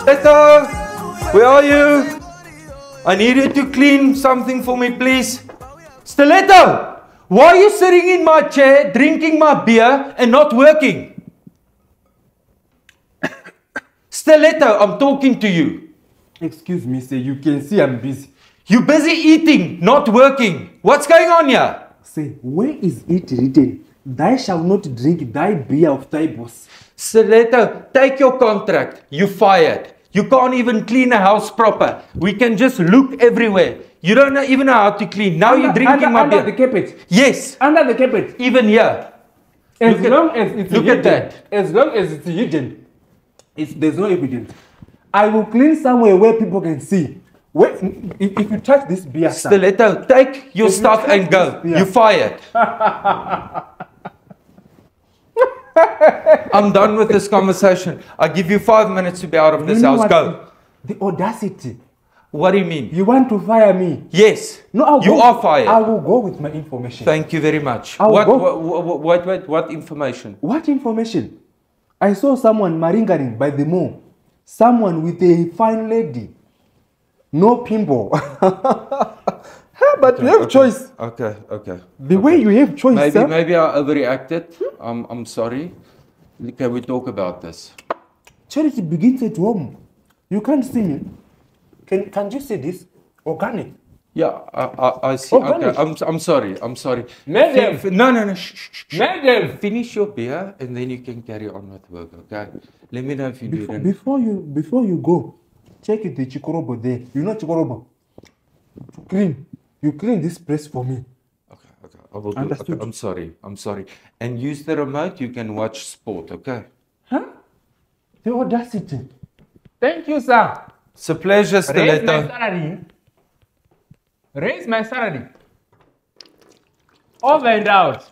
Stiletto, where are you? I need you to clean something for me, please. Stiletto, why are you sitting in my chair, drinking my beer and not working? Stiletto, I'm talking to you. Excuse me, sir. You can see I'm busy. You're busy eating, not working. What's going on here? Say, where is it written? Thou shalt not drink thy beer of thy boss. Stiletto, take your contract. You're fired. You can't even clean a house proper. We can just look everywhere. You don't even know how to clean. Now you're drinking my beer. Under the carpet. Yes. Under the carpet. Even here. As long as it's look hidden. at that. As long as it's hidden, there's no evidence. I will clean somewhere where people can see. If you touch this beer, Stiletto, take your stuff and go. You're fired. I'm done with this conversation. I give you 5 minutes to be out of this house. Go. The audacity. What do you mean? You want to fire me? Yes. No, you are fired. I will go with my information. Thank you very much. What information? What information? I saw someone maringering by the mall. Someone with a fine lady. No pimple. But you have choice. Okay. The way you have choice, maybe I overreacted. I'm sorry. Can we talk about this? Charity begins at home. You can't see me. Can you see this? Organic. Yeah, I see. Okay, I'm sorry. Madam. No. Shh. Madam. Finish your beer and then you can carry on with work. Okay. Let me know if you do it. Before you go, check the chikorobo there. You know chikorobo. You clean this place for me. Okay. I will do it. Okay, I'm sorry. And use the remote. You can watch sport. Okay. Huh? The audacity. Thank you, sir. It's a pleasure, Stiletto. Raise my salary. Over and out.